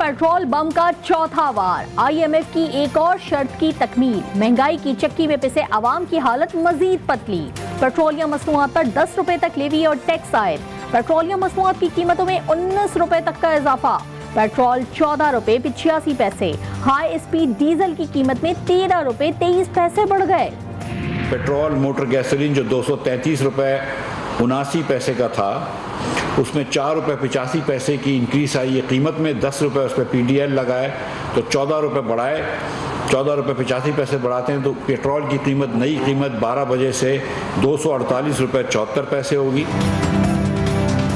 Petrol bomb का चौथा वार, IMF की एक और शर्त की तकमील, महंगाई की चक्की में पिसे आवाम की हालत मजीद पतली। पेट्रोलियम मसनूआत पर 10 रुपए तक लेवी और टैक्स आयद। पेट्रोलियम मसनूआत की कीमतों में 19 रुपए तक का इजाफा। पेट्रोल 14 रुपए 85 पैसे, हाई स्पीड डीजल की कीमत में 13 रुपए 23 पैसे बढ़ गए। पेट्रोल मोटर गैसोलीन जो 233 रुपए 79 पैसे का था, उसमें 4 रुपए 85 पैसे की इंक्रीज आई है कीमत में। 10 रुपए उस पर PDL लगाए तो 14 रुपए बढ़ाए, 14 रुपए 85 पैसे बढ़ाते हैं तो पेट्रोल की कीमत, नई कीमत 12 बजे से 248 रुपए 74 पैसे होगी।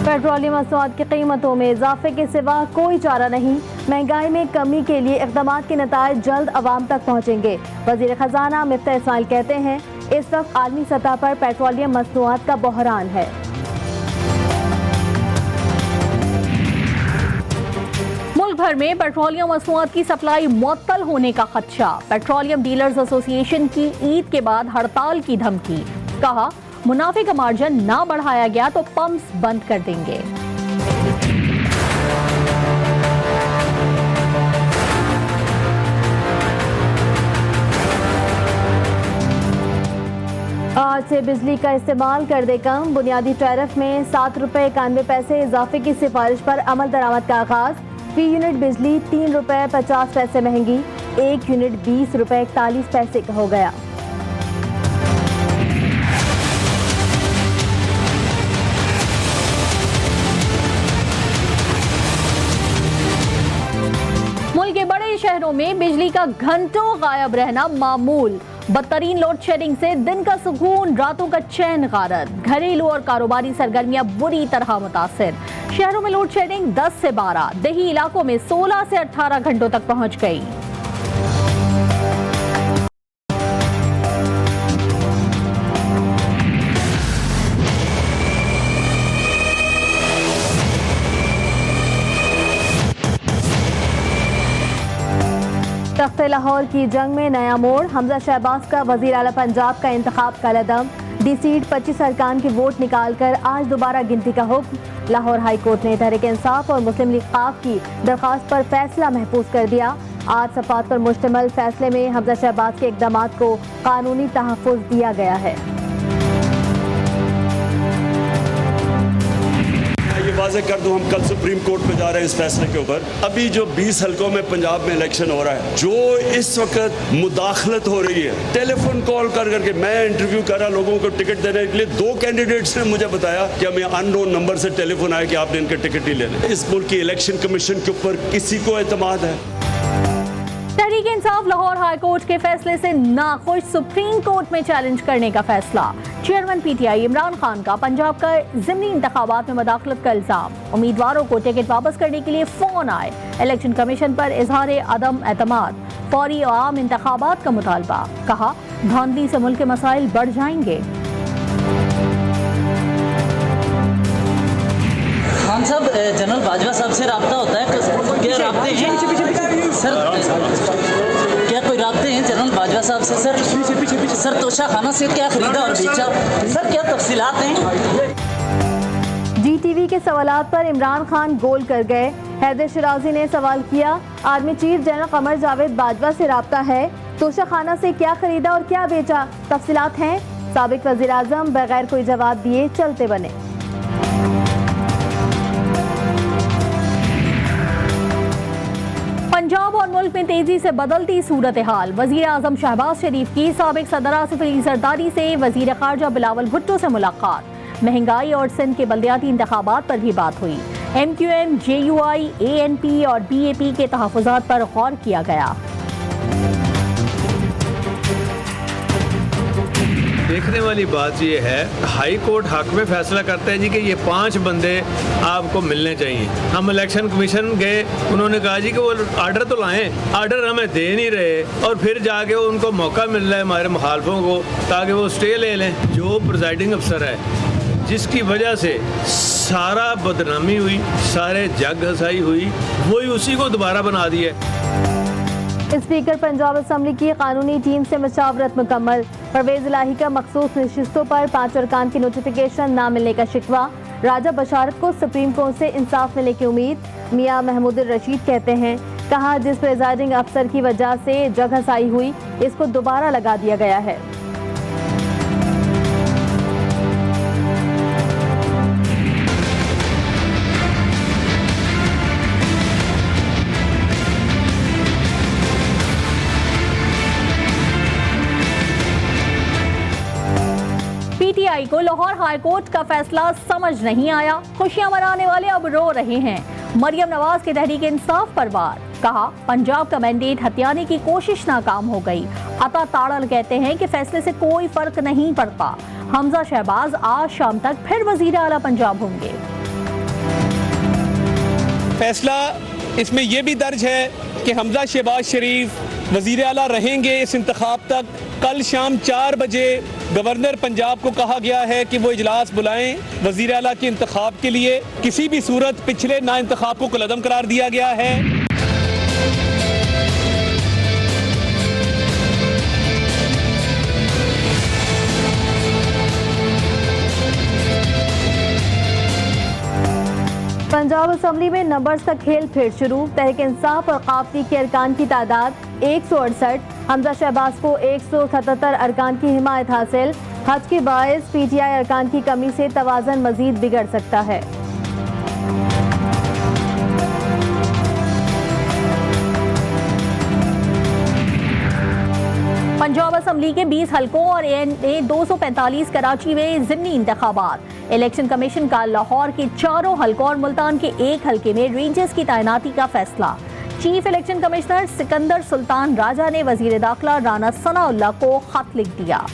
पेट्रोलियम मसनूआत की कीमतों में इजाफे के सिवा कोई चारा नहीं। महंगाई में कमी के लिए इक़दामात के नताइज जल्द अवाम तक पहुँचेंगे। वज़ीर ख़जाना मिफ्ताह इस्माइल कहते हैं इस वक्त आलमी सतह पर पेट्रोलियम मसनूआत का बहरान है। मुल्क भर में पेट्रोलियम मसनूआत की सप्लाई मुअत्तल होने का खदशा। पेट्रोलियम डीलर्स एसोसिएशन की ईद के बाद हड़ताल की धमकी। कहा मुनाफे का मार्जिन ना बढ़ाया गया तो पंप्स बंद कर देंगे। आज से बिजली का इस्तेमाल कर दे कम। बुनियादी टैरिफ में 7 रुपए 91 पैसे इजाफे की सिफारिश पर अमल दरामद का आगाज। फी यूनिट बिजली 3 रुपए 50 पैसे महंगी, 1 यूनिट 20 रुपए 41 पैसे का हो गया। मुल्क के बड़े शहरों में बिजली का घंटों गायब रहना मामूल। बदतरीन लोड शेडिंग से दिन का सुकून, रातों का चैन गारत। घरेलू और कारोबारी सरगर्मियां बुरी तरह मुतासिर। शहरों में लोड शेडिंग 10 से 12, देही इलाकों में 16 से 18 घंटों तक पहुंच गई। तख्ते लाहौर की जंग में नया मोड़। हमजा शहबाज का वजीर आला पंजाब का इंतखाब कलअदम। डी सीट 25 अरकान के वोट निकालकर आज दोबारा गिनती का हुक्म। लाहौर हाई कोर्ट ने तहरीक इंसाफ और मुस्लिम लीग खाफ की दरख्वास्त पर फैसला महफूज कर दिया। 8 सफ़ात पर मुश्तमिल फैसले में हमजा शहबाज के इक़दामात को कानूनी तहफ़्फ़ुज़ दिया गया है। वाज़ेह कर दूं, हम कल सुप्रीम कोर्ट में जा रहे हैं इस फैसले के ऊपर। अभी जो 20 हलकों में पंजाब में इलेक्शन हो रहा है, जो इस वक्त मुदाखलत हो रही है, टेलीफोन कॉल कर करके मैं इंटरव्यू कर रहा लोगों को टिकट देने के लिए। 2 कैंडिडेट्स ने मुझे बताया कि हमें अननोन नंबर से टेलीफोन आया कि आपने इनके टिकट ही लेने। इस मुल्क की इलेक्शन कमीशन के ऊपर किसी को एतमाद है? तहरीक इंसाफ लाहौर हाई कोर्ट के फैसले से नाखुश, सुप्रीम कोर्ट में चैलेंज करने का फैसला। चेयरमैन PTI इमरान खान का पंजाब का ज़िमनी इंतखाबात में मदाखलत का इल्जाम। उम्मीदवारों को टिकट वापस करने के लिए फोन आए। इलेक्शन कमीशन पर इजहार अदम एतमाद। फौरी आम इंतखाबात का मुतालबा। कहा धांधली से मुल्क के मसाइल बढ़ जाएंगे। खान साहब, जनरल बाजवा साहब से रब्ता होता है? क्या राब्ते हैं सर? क्या कोई राब्ते हैं जनरल बाजवा साहब से सर? सर तोशा खाना से क्या खरीदा और बेचा सर, क्या तफसीलात हैं? GTV के सवालात पर इमरान खान गोल कर गए। हैदर शिराजी ने सवाल किया, army chief general Qamar Javed Bajwa से रब्ता है, तोशा खाना से क्या खरीदा और क्या बेचा, तफसीलात हैं? साबिक वजीर आजम बगैर कोई जवाब दिए चलते बने। पंजाब और मुल्क में तेजी से बदलती सूरत हाल। वजीर आजम शहबाज शरीफ की साबिक सदर आसिफ अली जरदारी से वजीर खारजा बिलावल भुट्टो से मुलाकात। महंगाई और सिंध के बल्दियाती इंतखाबात पर भी बात हुई। MQM, JUI, ANP और BAP के तहफ़्फ़ुज़ात पर गौर किया गया। देखने वाली बात यह है, हाई कोर्ट हक में फैसला करता है जी कि ये 5 बंदे आपको मिलने चाहिए। हम इलेक्शन कमीशन गए, उन्होंने कहा जी कि वो आर्डर तो लाएं, आर्डर हमें दे नहीं रहे, और फिर जाके उनको मौका मिल रहा है हमारे मुखालफों को ताकि वो स्टे ले लें। जो प्रिजाइडिंग अफसर है जिसकी वजह से सारा बदनामी हुई, सारे जग हसाई हुई, वही उसी को दोबारा बना दिया। स्पीकर पंजाब असम्बली की कानूनी टीम से मशावरत मुकम्मल। परवेज इलाही का मखसूस नशिस्तों पर 5 अरकान की नोटिफिकेशन न मिलने का शिकवा। राजा बशारत को सुप्रीम कोर्ट से इंसाफ मिलने की उम्मीद। मियां महमूद रशीद कहते हैं, कहा जिस प्रिजाइडिंग अफसर की वजह से जगहसाई हुई, इसको दोबारा लगा दिया गया है। पीटीआई को लाहौर हाईकोर्ट का फैसला समझ नहीं आया, खुशियां मनाने वाले अब रो रहे हैं। मरियम नवाज के तहरीक इंसाफ पर वार, कहा पंजाब का मैंडेट हथियाने की कोशिश नाकाम हो गई। अता ताड़ल कहते हैं कि फैसले से कोई फर्क नहीं पड़ता। हमजा शहबाज आज शाम तक फिर वजीर आला पंजाब होंगे। फैसला इसमें यह भी दर्ज है कि हमजा शहबाज शरीफ वजीर आला रहेंगे इस इंतखाब तक। कल शाम 4 बजे गवर्नर पंजाब को कहा गया है कि वो इजलास बुलाएं वजीर आला के इंतखाब के लिए। किसी भी सूरत पिछले ना इंतखाब को कलअदम करार दिया गया है। पंजाब असेंबली में नंबर्स का खेल फिर शुरू। तहरीक इंसाफ और काफी के अरकान की तादाद 168, हमजा शहबाज को 177 अरकान की हिमायत हासिल। हज के बायस पीटीआई अरकान की कमी से तवाज़न मजीद बिगड़ सकता है। पंजाब असेंबली के 20 हलकों और ANA 245 कराची में ज़िमनी इंतखाबात। इलेक्शन कमीशन का लाहौर के 4 हलकों और मुल्तान के 1 हलके में रेंजर्स की तैनाती का फैसला। Chief election commissioner Sikandar Sultan Raja ने वजीर दाखिला राना सनाउल्लाह को खत लिख दिया।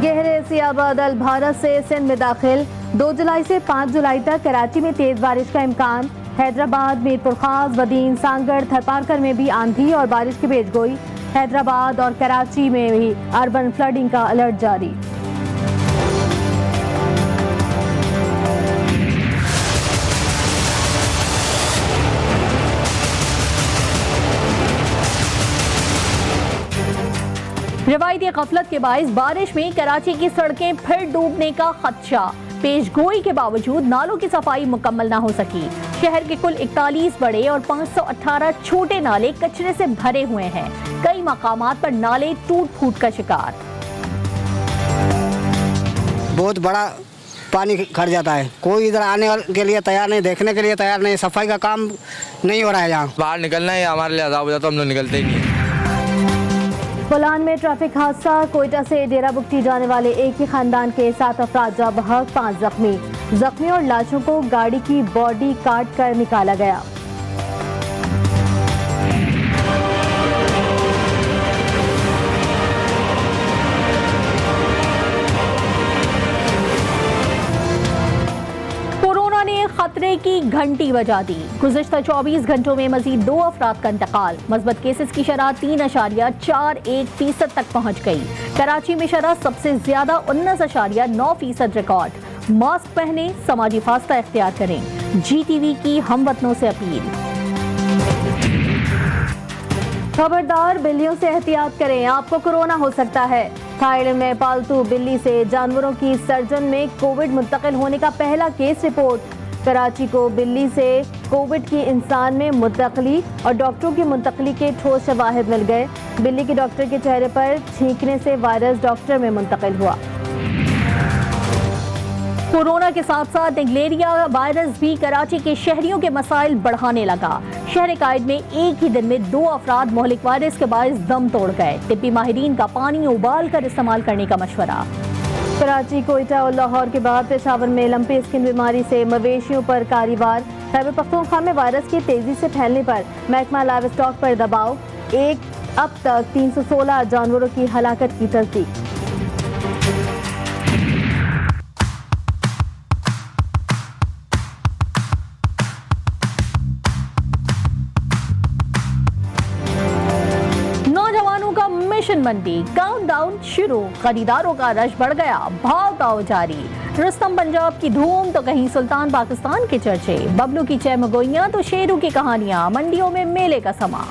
गहरे सियाह बादल भारत से सिंध में दाखिल। 2 जुलाई से 5 जुलाई तक कराची में तेज बारिश का इम्कान। हैदराबाद, मीरपुर खास, वदीन, सांगड़, थरपारकर में भी आंधी और बारिश की पेशगोई। हैदराबाद और कराची में भी अर्बन फ्लडिंग का अलर्ट जारी। रिवायती गफलत के बायस बारिश में कराची की सड़कें फिर डूबने का खदशा। पेशगोई के बावजूद नालों की सफाई मुकम्मल न हो सकी। शहर के कुल 41 बड़े और 518 छोटे नाले कचरे से भरे हुए हैं। कई मकामात पर नाले टूट फूट का शिकार। बहुत बड़ा पानी खड़ जाता है, कोई इधर आने के लिए तैयार नहीं, देखने के लिए तैयार नहीं। सफाई का काम नहीं हो रहा है। यहाँ बाहर निकलना है हमारे लिए अज़ाब हो जाता है, हम लोग निकलते ही नहीं। बोलान में ट्रैफिक हादसा। कोयटा से डेरा बुगटी जाने वाले एक ही खानदान के 7 अफराद जा बहक, 5 जख्मी। जख्मी और लाशों को गाड़ी की बॉडी काट कर निकाला गया। कोरोना ने खतरे की घंटी बजा दी। गुज़िश्ता 24 घंटों में मजीद 2 अफराद का इंतकाल। मस्बत केसेस की शरह 3.41% तक पहुँच गई। कराची में शरह सबसे ज्यादा 19.9% रिकॉर्ड। मास्क पहने, समाजी फासला इख्तियार करें। GTV की हमवतनों से अपील। खबरदार, बिल्लियों से एहतियात करें, आपको कोरोना हो सकता है। थाईलैंड में पालतू बिल्ली से जानवरों की सर्जन में कोविड मुंतकिल होने का पहला केस रिपोर्ट। कराची को बिल्ली से कोविड की इंसान में मुंतकली और डॉक्टरों की मुंतकली के ठोस शवाहिद मिल गए। बिल्ली के डॉक्टर के चेहरे पर छींकने से वायरस डॉक्टर में मुंतकिल हुआ। कोरोना के साथ साथ निगलेरिया वायरस भी कराची के शहरियों के मसाइल बढ़ाने लगा। शहर कायद में एक ही दिन में 2 अफराद मोहलिक वायरस के बायस दम तोड़ गए। तिब्बी माहिरीन का पानी उबाल कर इस्तेमाल करने का मशवरा। कराची, कोयटा और लाहौर के बाद पेशावर में लंपी स्किन बीमारी से मवेशियों पर कारवार। खैबर पख्तूनख्वा में वायरस के तेजी से फैलने पर महकमा लाइव स्टॉक पर दबाव। अब तक 316 जानवरों की हलाकत की तस्दीक। एग्जीबिशन मंडी, काउंटडाउन शुरू, खरीदारों का रश बढ़ गया, भाव ताव जारी। रुस्तम पंजाब की धूम तो कहीं सुल्तान पाकिस्तान के चर्चे, बबलू की चहमगोइयां तो शेरू की कहानियां, मंडियों में मेले का समा।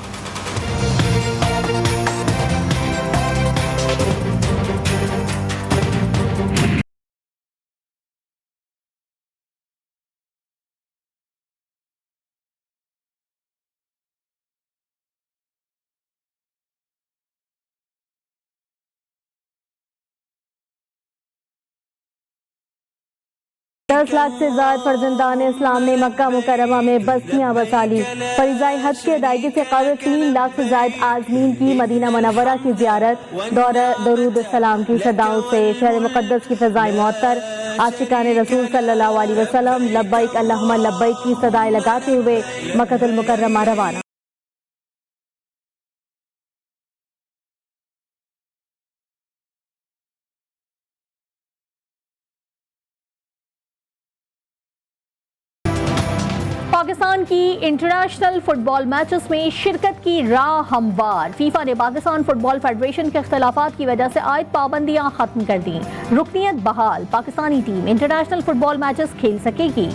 दस लाख से ज्यादा फर्जंदान इस्लाम ने मक्का मुकर्रमा में बस्तियां बसा ली। फरीज़ाए हज की अदायगी से करीब 3 लाख से ज्यादा आज़मीन की मदीना मुनव्वरा की ज़ियारत, दौरा दरूद सलाम की सदाओं से शहर मुक़द्दस की फ़ज़ाएं मुअत्तर। आशिकाने रसूल सल्लल्लाहु अलैहि वसल्लम लब्बैक अल्लाहुम्मा लब्बैक की सदाएं लगाते हुए मक्कातुल मुकर्रमा रवाना। पाकिस्तान की इंटरनेशनल फुटबॉल मैचेस में शिरकत की राह हमवार। फीफा ने पाकिस्तान फुटबॉल फेडरेशन के इख्तिलाफात की वजह से आयद पाबंदियां खत्म कर दी, रुकनियत बहाल। Pakistani team international football matches खेल सकेगी।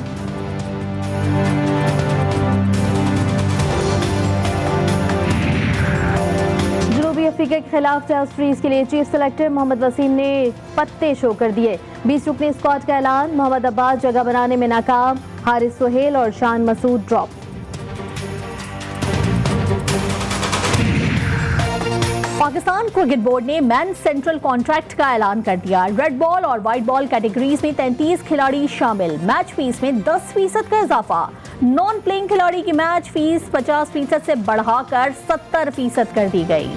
जनूबी अफ्रीका के खिलाफ टेस्ट सीरीज के लिए चीफ सेलेक्टर मोहम्मद वसीम ने पत्ते शो कर दिए। 20 रुकनी स्क्वाड का ऐलान, मोहम्मद अब्बास जगह बनाने में नाकाम, हारिस सुहेल और Shan Masood drop. Pakistan cricket board ने मेंस सेंट्रल कॉन्ट्रैक्ट का ऐलान कर दिया। रेड बॉल और व्हाइट बॉल कैटेगरीज में 33 खिलाड़ी शामिल, मैच फीस में 10% का इजाफा। नॉन प्लेइंग खिलाड़ी की मैच फीस 50% से बढ़ाकर 70% कर दी गई।